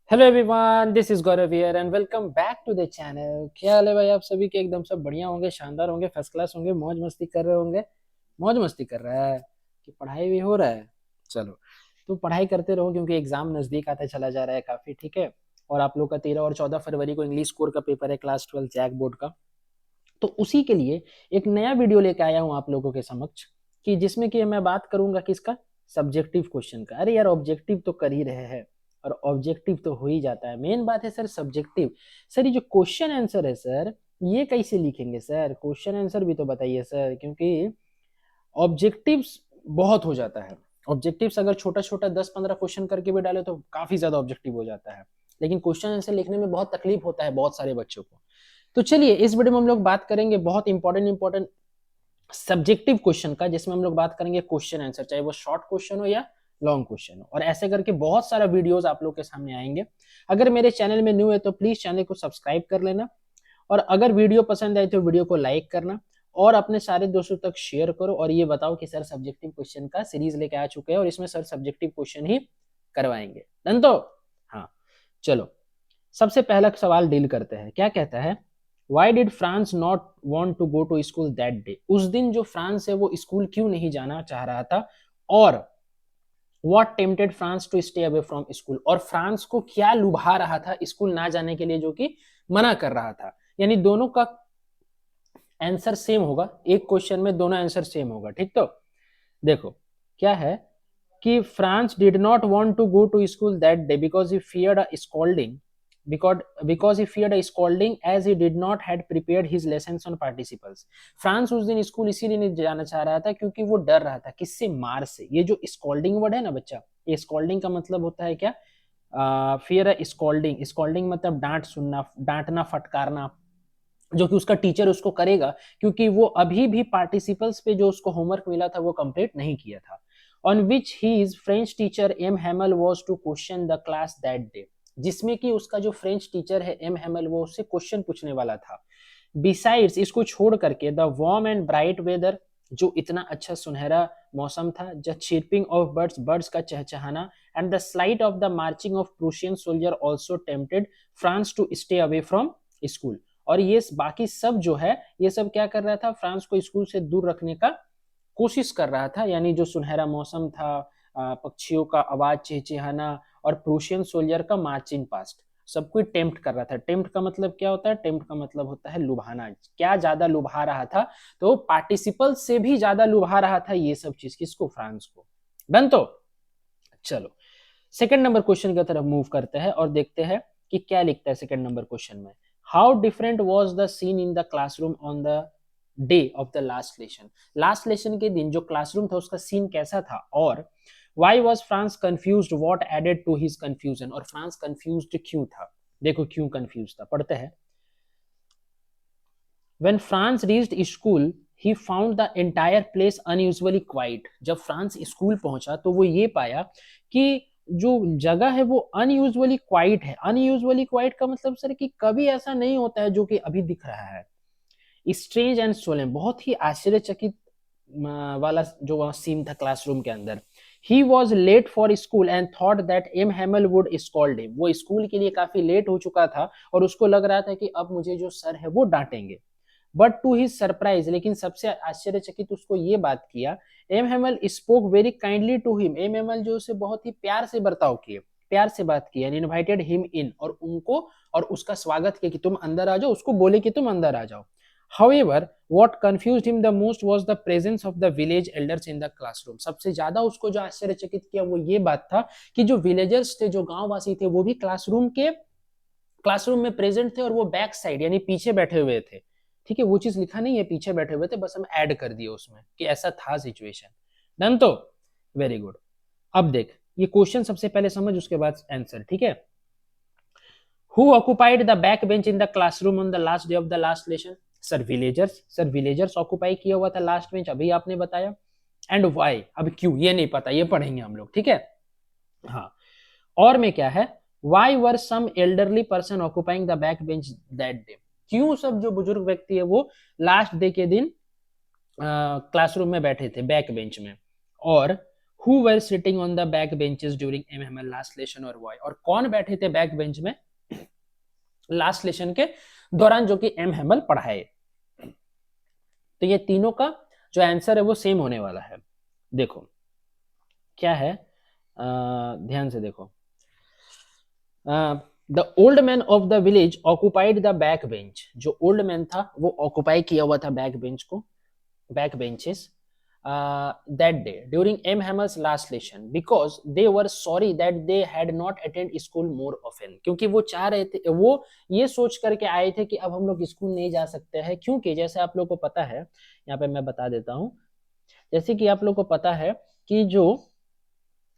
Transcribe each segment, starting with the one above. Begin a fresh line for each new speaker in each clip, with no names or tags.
Hello everyone, this is Gaurav here and welcome back to the channel. क्या हाल है भाई? आप सभी के एकदम सब बढ़िया होंगे, शानदार होंगे, फर्स्ट क्लास होंगे, मौज मस्ती कर रहे होंगे। मौज मस्ती कर रहा है कि पढ़ाई भी हो रहा है? चलो, तो पढ़ाई करते रहो क्योंकि एग्जाम नजदीक आता चला जा रहा है काफी, ठीक है। और आप लोग का 13 और 14 फरवरी को इंग्लिश कोर का पेपर है, क्लास 12 जैक बोर्ड का। तो उसी के लिए एक नया वीडियो लेके आया हूँ आप लोगों के समक्ष, कि जिसमें कि मैं बात करूंगा किसका, सब्जेक्टिव क्वेश्चन का। अरे यार, ऑब्जेक्टिव तो कर ही रहे हैं और ऑब्जेक्टिव तो हो ही जाता है, मेन बात है सर सब्जेक्टिव। सर ये जो क्वेश्चन आंसर है सर, ये कैसे लिखेंगे सर? क्वेश्चन आंसर भी तो बताइए सर, क्योंकि ऑब्जेक्टिव्स बहुत हो जाता है। ऑब्जेक्टिव्स अगर छोटा छोटा 10-15 क्वेश्चन करके भी डाले तो काफी ज्यादा ऑब्जेक्टिव हो जाता है, लेकिन क्वेश्चन आंसर लिखने में बहुत तकलीफ होता है बहुत सारे बच्चों को। तो चलिए, इस वीडियो में हम लोग बात करेंगे बहुत इंपॉर्टेंट इंपॉर्टेंट सब्जेक्टिव क्वेश्चन का, जिसमें हम लोग बात करेंगे क्वेश्चन आंसर, चाहे वो शॉर्ट क्वेश्चन हो या लॉन्ग क्वेश्चन हो। और ऐसे करके बहुत सारा वीडियोस आप लोग के सामने आएंगे। अगर मेरे चैनल में न्यू है तो प्लीज चैनल को सब्सक्राइब कर लेना, और अगर वीडियो पसंद आए तो वीडियो को लाइक करना और अपने सारे दोस्तों तक शेयर करो। और ये बताओ कि सर सब्जेक्टिव क्वेश्चन का सीरीज लेके आ चुके हैं और इसमें सर सब्जेक्टिव क्वेश्चन ही करवाएंगे। डन तो? हाँ, चलो, सबसे पहला सवाल डील करते हैं। क्या कहता है? Why did France not want to go to school that day? उस दिन जो फ्रांस है वो स्कूल क्यों नहीं जाना चाह रहा था? और what tempted France to stay away from school? और फ्रांस को क्या लुभा रहा था स्कूल ना जाने के लिए, जो कि मना कर रहा था? यानी दोनों का आंसर सेम होगा, एक क्वेश्चन में दोनों आंसर सेम होगा, ठीक। तो देखो, क्या है कि France did not want to go to school that day because he feared a scolding, because he feared a scolding as he did not had prepared his lessons on participles. France उस दिन school इसीलिए नहीं जाना चाह रहा था क्योंकि वो डर रहा था किससे? मार से। ये जो स्कॉल्डिंग वर्ड है ना बच्चा, ये स्कॉल्डिंग का मतलब होता है क्या? फियर अ स्कॉल्डिंग। स्कॉल्डिंग मतलब डांट सुनना, डांटना, फटकारना, जो कि उसका टीचर उसको करेगा क्योंकि वो अभी भी पार्टिसिपल्स पे जो उसको होमवर्क मिला था वो कंप्लीट नहीं किया था। On which his French teacher M Hamel was to question the class that day, जिसमें कि उसका जो फ्रेंच टीचर है एम हेमल वो उससे क्वेश्चन पूछने वाला था। बिसाइड्स, इसको छोड़ करके, the warm and bright weather, जो इतना अच्छा सुनहरा मौसम था, the chirping of birds, birds का चहचहाना, and the slight of the marching of Prussian soldier also tempted France to stay away from school. और ये बाकी सब जो है, ये सब क्या कर रहा था? फ्रांस को स्कूल से दूर रखने का कोशिश कर रहा था। यानी जो सुनहरा मौसम था, पक्षियों का आवाज चहचहाना, और प्रूशियन सोल्जर का मार्चिंग पास्ट, सब कोई टेम्प्ट कर रहा था। टेम्प्ट का मतलब क्या होता है? टेम्प्ट का मतलब होता है लुभाना। क्या ज्यादा लुभा रहा था? तो पार्टिसिपल से भी ज्यादा लुभा रहा था ये सब चीज, किसको? फ्रांस को। डन तो? चलो, सेकंड नंबर क्वेश्चन की तरफ मूव करते हैं और देखते हैं कि क्या लिखता है सेकंड नंबर क्वेश्चन में। How different was the seen in the classroom on the day of the last lesson? Last lesson के दिन जो क्लासरूम था उसका सीन कैसा था? और why was France confuse, what added to his confusion? और फ्रांस कंफ्यूज क्यों था? देखो क्यों कंफ्यूज था, पढ़ते हैं। When France reached school, he found the entire place unusually quiet. जब फ्रांस स्कूल पहुंचा तो वो ये पाया कि जो जगह है वो अनयूजुअली क्वाइट है। अनयूजुअली क्वाइट का मतलब सर कि कभी ऐसा नहीं होता है जो कि अभी दिख रहा है। स्ट्रेंज एंड सोलेम, बहुत ही आश्चर्यचकित वाला जो सीन था क्लासरूम के अंदर। He was late for school and thought that M Hamel would scold him. वो स्कूल के लिए काफी लेट हो चुका था और उसको लग रहा था कि अब मुझे जो सर है वो डांटेंगे। बट टू हिज सरप्राइज, लेकिन सबसे आश्चर्यचकित उसको ये बात किया, M Hamel spoke very kindly to him. M Hamel जो उसे बहुत ही प्यार से बर्ताव किए, प्यार से बात की, एंड इनवाइटेड हिम इन, और उनको और उसका स्वागत किया कि तुम अंदर आ जाओ, उसको बोले कि तुम अंदर आ जाओ। However, what confused him the most was the presence of the village elders in the classroom. सबसे ज्यादा उसको जो आश्चर्यचकित किया वो ये बात था कि जो विलेजर्स थे, जो गांववासी थे, वो भी क्लासरूम में प्रेजेंट थे और वो बैक साइड यानी पीछे बैठे हुए थे। ठीक है, वो चीज लिखा नहीं है पीछे बैठे हुए थे, बस हम ऐड कर दिए उसमें कि ऐसा था सिचुएशन। डन तो? Very good. अब देख, ये क्वेश्चन सबसे पहले समझ, उसके बाद आंसर, ठीक है। Who occupied the back bench in the classroom on the last day of the last lesson? Sir villagers. Sir villagers occupy किया हुआ था लास्ट बेंच, अभी आपने बताया। एंड वाई, अब क्यों ये नहीं पता, ये पढ़ेंगे हम लोग, ठीक है। हाँ, और में क्या है, why were some elderly person occupying the back bench that day? क्यों सब जो बुजुर्ग व्यक्ति है वो लास्ट डे के दिन क्लासरूम में बैठे थे बैक बेंच में? और who were sitting on the back benches during M Hamel last lesson और वाई, और कौन बैठे थे बैक बेंच में लास्ट लेसन के दौरान जो कि एम हेमल पढ़ाए। तो ये तीनों का जो आंसर है वो सेम होने वाला है। देखो क्या है, ध्यान से देखो। The old man of the village occupied the back bench, जो ओल्ड मैन था वो ऑक्युपाई किया हुआ था बैक बेंच को, back benches that day during M. Hammer's last lesson because they were sorry that they had not attended school more often, क्योंकि वो चाह रहे थे, वो ये सोच करके आए थे कि अब हम लोग स्कूल नहीं जा सकते हैं, क्योंकि जैसे आप लोग को पता है, यहाँ पे मैं बता देता हूँ, जैसे कि आप लोग को पता है कि जो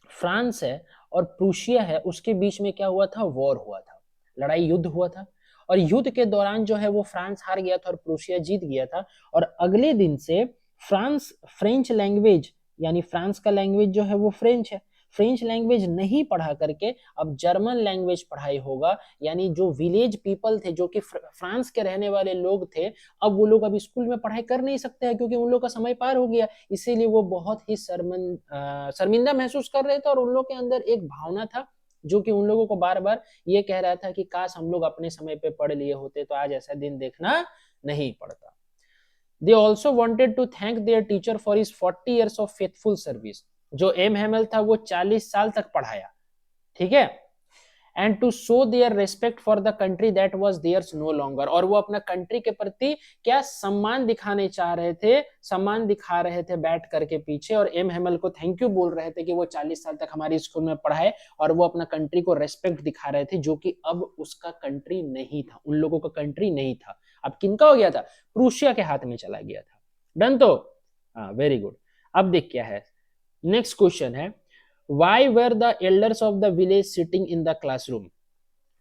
फ्रांस है और प्रूशिया है उसके बीच में क्या हुआ था, वॉर हुआ था, लड़ाई युद्ध हुआ था, और युद्ध के दौरान जो है वो फ्रांस हार गया था और प्रूशिया जीत गया था, और अगले दिन से फ्रांस फ्रेंच लैंग्वेज, यानी फ्रांस का लैंग्वेज जो है वो फ्रेंच है, फ्रेंच लैंग्वेज नहीं पढ़ा करके अब जर्मन लैंग्वेज पढ़ाई होगा, यानी जो विलेज पीपल थे, जो कि फ्रांस के रहने वाले लोग थे, अब वो लोग अब स्कूल में पढ़ाई कर नहीं सकते हैं क्योंकि उन लोग का समय पार हो गया, इसीलिए वो बहुत ही शर्मिंदा महसूस कर रहे थे, और उन लोग के अंदर एक भावना था जो कि उन लोगों को बार बार ये कह रहा था कि काश हम लोग अपने समय पे पढ़ लिए होते तो आज ऐसा दिन देखना नहीं पड़ता। They also wanted to thank their teacher for his 40 years of faithful service, जो एम हेमल था वो 40 साल तक पढ़ाया, ठीक है, and to show their respect for the country that was theirs no longer, और वो अपना कंट्री के प्रति क्या सम्मान दिखाने चाह रहे थे, सम्मान दिखा रहे थे बैठ करके पीछे, और एम हेमल को थैंक यू बोल रहे थे कि वो 40 साल तक हमारे स्कूल में पढ़ाए, और वो अपना कंट्री को रेस्पेक्ट दिखा रहे थे, जो कि अब उसका कंट्री नहीं था, उन लोगों का कंट्री नहीं था, अब किनका हो गया था, प्रूशिया के हाथ में चला गया था। डन, तो हाँ वेरी गुड। अब देख क्या है, नेक्स्ट क्वेश्चन है, why were the elders of the village sitting in the classroom,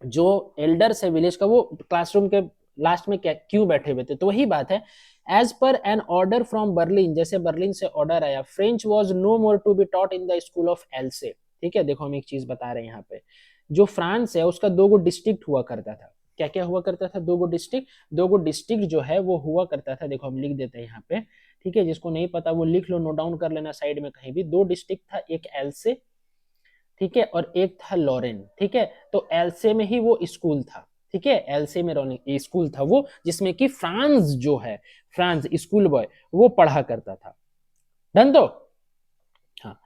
जो एल्डर्स है विलेज का वो क्लासरूम के लास्ट में क्यों बैठे हुए थे, तो वही बात है, as per an order from Berlin, जैसे बर्लिन से ऑर्डर आया, French was no more to be taught in the school of Alsace, ठीक है, देखो हम एक चीज बता रहे हैं यहाँ पे, जो फ्रांस है उसका 2 डिस्ट्रिक्ट हुआ करता था, क्या क्या हुआ करता था, 2 डिस्ट्रिक्ट जो है वो हुआ करता था, देखो हम लिख देते हैं यहाँ पे, ठीक है, जिसको नहीं पता वो लिख लो, नोट डाउन कर लेना साइड में कहीं भी, 2 डिस्ट्रिक्ट था, एक एल्से, ठीक है, और एक था लॉरेन, ठीक है, तो एल्से में ही वो स्कूल था, ठीक है, एल्से में स्कूल था वो, जिसमें कि फ्रांस जो है, फ्रांस स्कूल बॉय वो पढ़ा करता था। डन, तो हाँ,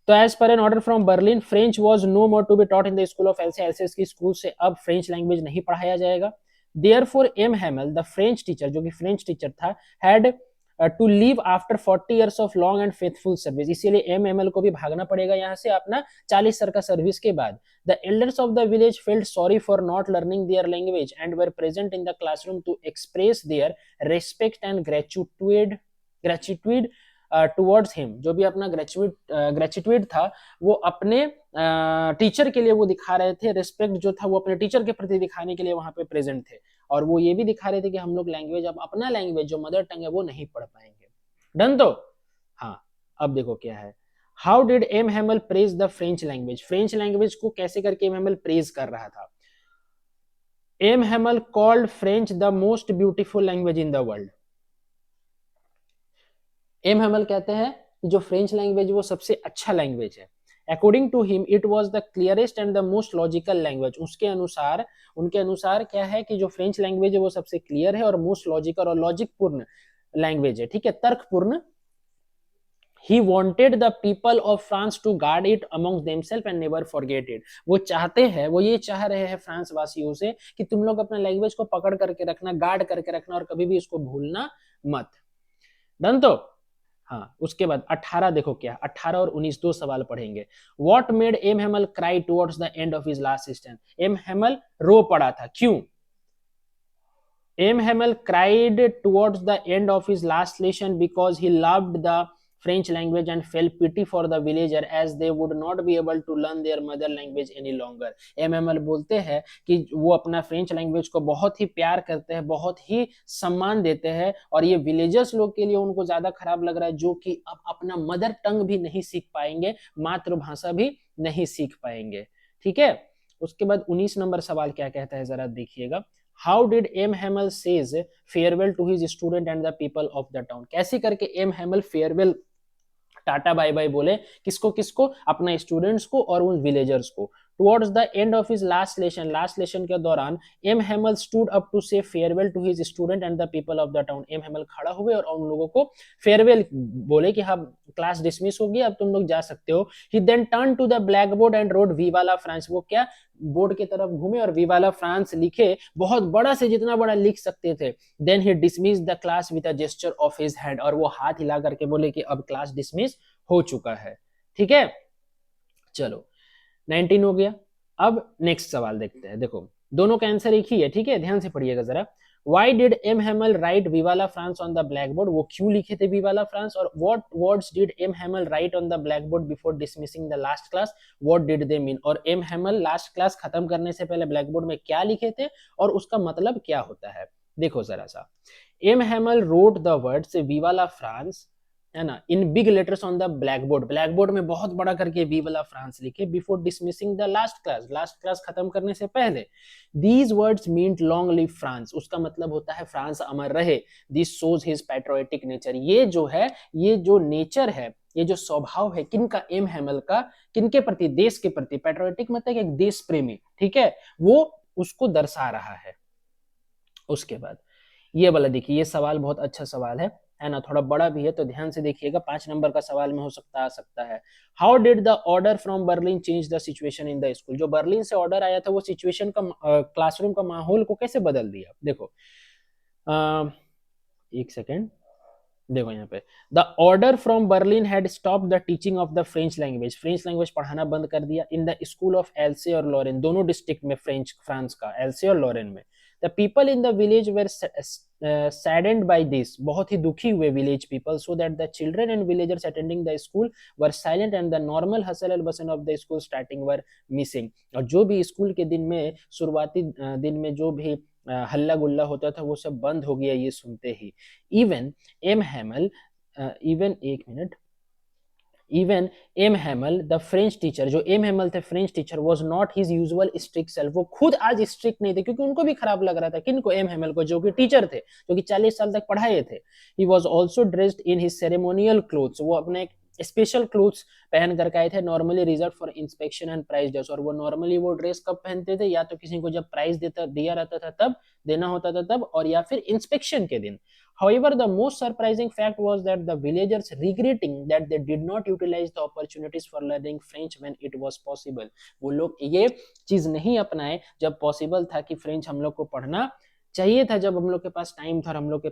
तो as per an order from Berlin, French was no more to be taught in the school of Alsace, Alsace की स्कूल से अब फ्रेंच लैंग्वेज नहीं पढ़ाया जाएगा। Therefore M Hamel the French teacher, जो कि फ्रेंच टीचर था, had to leave after 40 years of long and faithful service, इसीलिए एम एमएल को भी भागना पड़ेगा यहाँ से अपना 40 साल का सर्विस के बाद। The elders of the village felt sorry for not learning their language and were present in the classroom to express their respect and gratitude towards him, जो भी अपना ग्रेचुइट था वो अपने टीचर के लिए वो दिखा रहे थे, रिस्पेक्ट जो था वो अपने टीचर के प्रति दिखाने के लिए वहां पे प्रेजेंट थे, और वो ये भी दिखा रहे थे कि हम लोग लैंग्वेज, अब अपना लैंग्वेज जो मदर टंग है वो नहीं पढ़ पाएंगे। डन, तो हाँ, अब देखो क्या है, how did M Hamel praise the French language, French language को कैसे करके एम हेमल प्रेज कर रहा था। M Hamel called French the most beautiful language in the world, M Hamel कहते हैं कि जो फ्रेंच लैंग्वेज वो सबसे अच्छा लैंग्वेज है, according to him it was the clearest and the most logical language, उसके अनुसार, उनके अनुसार क्या है कि जो फ्रेंच लैंग्वेज है वो सबसे क्लियर है और मोस्ट लॉजिकल और लॉजिक पूर्ण लैंग्वेज है, ठीक है, तर्कपूर्ण। He wanted the people of France to guard it amongst themselves and never forget it, वो चाहते हैं, वो ये चाह रहे हैं फ्रांस वासियों से कि तुम लोग अपना लैंग्वेज को पकड़ करके रखना, गार्ड करके रखना, और कभी भी इसको भूलना मत। डन, तो हाँ, उसके बाद 18 देखो क्या, 18 और 19 दो सवाल पढ़ेंगे। What made M Hamel cry towards the end of his last stand, M Hamel रो पड़ा था, क्यों। M Hamel cried towards the end of his last lesson because he loved the French language and felt pity for the villager as they would not be able to learn their mother language any longer। M Hamel बोलते हैं कि वो अपना French language को बहुत ही प्यार करते हैं, बहुत ही सम्मान देते हैं, और ये विलेजर्स लोग के लिए उनको ज्यादा खराब लग रहा है, जो कि अब अपना मदर टंग भी नहीं सीख पाएंगे, मातृभाषा भी नहीं सीख पाएंगे, ठीक है। उसके बाद 19 नंबर सवाल क्या कहता है जरा देखिएगा। How did M. Hamel says farewell to his student and the people of the town, कैसे करके M. Hamel farewell tata bye bye बोले, किसको किसको, अपना स्टूडेंट्स को और उन विलेजर्स को। Towards the end of his last lesson के दौरान M Hamel stood up to say farewell to his student and the people of the town. M Hamel खड़ा हुए और उन लोगों को फेयरवेल बोले कि हाँ क्लास डिसमिस हो गई, अब तुम लोग जा सकते हो। He then turn to the blackboard and wrote vive la France. वो क्या बोर्ड की तरफ घूमे और वी वाला फ्रांस लिखे, बहुत बड़ा से जितना बड़ा लिख सकते थे। Then he dismiss the class with a gesture of his hand, और वो हाथ हिला करके बोले कि अब क्लास डिसमिस हो चुका है। ठीक है, चलो 19 हो गया। अब नेक्स्ट सवाल देखते हैं। देखो दोनों का आंसर एक ही है, ठीक है, ध्यान से पढ़िएगा जरा। Why did M. Hamel write Viva la France on the blackboard? वो क्यों लिखे थे Viva la France? और what words did M. Hamel write on the blackboard before dismissing the last class? What did they mean? और M. Hamel last class खत्म करने से पहले ब्लैकबोर्ड में क्या लिखे थे और उसका मतलब क्या होता है? देखो जरा सा। M. Hamel wrote the words Viva la France, है ना, in big letters on the blackboard, blackboard में बहुत बड़ा करके वी वाला फ्रांस लिखे, before dismissing the last class खत्म करने से पहले। These words mean long live France, उसका मतलब होता है फ्रांस अमर रहे। This shows his patriotic nature, ये जो है, ये जो नेचर है, ये जो स्वभाव है किनका, एम हेमल का, किनके प्रति, देश के प्रति। पैट्रियोटिक मतलब एक देश प्रेमी, ठीक है, वो उसको दर्शा रहा है। उसके बाद ये वाला देखिए, ये सवाल बहुत अच्छा सवाल है ना, थोड़ा बड़ा भी है तो ध्यान से देखिएगा, 5 नंबर का सवाल में हो सकता आ सकता है। How did the order from Berlin change the situation in the school? जो बर्लिन से ऑर्डर आया था वो सिचुएशन का, क्लासरूम का माहौल को कैसे बदल दिया? देखो एक सेकेंड, देखो यहाँ पे, the order from Berlin had stop the teaching of the French language, French language पढ़ाना बंद कर दिया in the school of Alsace और लॉरेन, दोनों डिस्ट्रिक्ट में फ्रांस का, एल्से और लॉरेन में। The people in the village were saddened by this, बहुत ही दुखी हुए village people, so that the children and villagers attending the school were silent and the normal hustle and बसन of the school starting were missing. और जो भी school के दिन में, शुरुआती दिन में जो भी हल्ला गुल्ला होता था वो सब बंद हो गया ये सुनते ही। इवन एम हैमल, इवन एक minute, even M Hamel the French teacher, जो एम हैमल थे French teacher, was not his usual strict self, वो खुद आज स्ट्रिक्ट नहीं थे, क्योंकि उनको भी खराब लग रहा था। किनको? एम हैमल को, जो कि टीचर थे, जो कि 40 साल तक पढ़ाए थे। He was also dressed in his ceremonial clothes, वो अपने स्पेशल क्लोथ्स पहन कर आए थे, normally reserve for inspection and prize dress. और वो नॉर्मली वो ड्रेस कब पहनते थे? या तो किसी को जब प्राइज दिया रहता था तब, देना होता था तब, और या फिर इंस्पेक्शन के दिन। However, the most surprising fact was that the villagers regretting that they did not utilize the opportunities for learning French when it was possible. वो लोग ये चीज नहीं अपनाए जब पॉसिबल था कि फ्रेंच हम लोग को पढ़ना चाहिए था, जब हम लोग के पास टाइम था और हम लोग के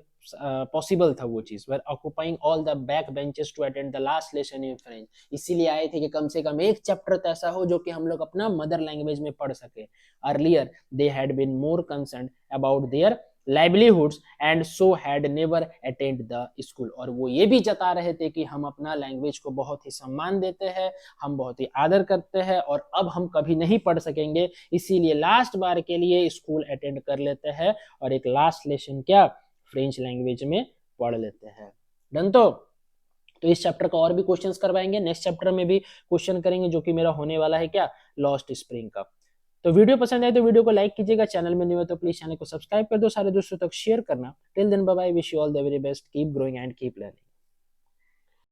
पॉसिबल था वो चीज। Were occupying all the back benches to attend the last lesson in French, इसीलिए आए थे कि कम से कम एक चैप्टर तो ऐसा हो जो कि हम लोग अपना मदर लैंग्वेज में पढ़ सके। Earlier they had been more concern about their livelihoods and so had never attend the school. और वो ये भी जता रहे थे कि हम अपना लैंग्वेज को बहुत ही सम्मान देते हैं, हम बहुत ही आदर करते हैं, और अब हम कभी नहीं पढ़ सकेंगे, इसीलिए लास्ट बार के लिए स्कूल अटेंड कर लेते हैं और एक लास्ट लेसन क्या, फ्रेंच लैंग्वेज में पढ़ लेते हैं। डन? तो इस चैप्टर का और भी क्वेश्चंस करवाएंगे, नेक्स्ट चैप्टर में भी क्वेश्चन करेंगे, जो कि मेरा होने वाला है क्या, लॉस्ट स्प्रिंग का। तो वीडियो पसंद आए तो वीडियो को लाइक कीजिएगा, चैनल में न्यू है तो प्लीज चैनल को सब्सक्राइब कर दो, सारे दोस्तों तक शेयर करना। Till then bye bye, wish you all the very best, keep growing and keep learning.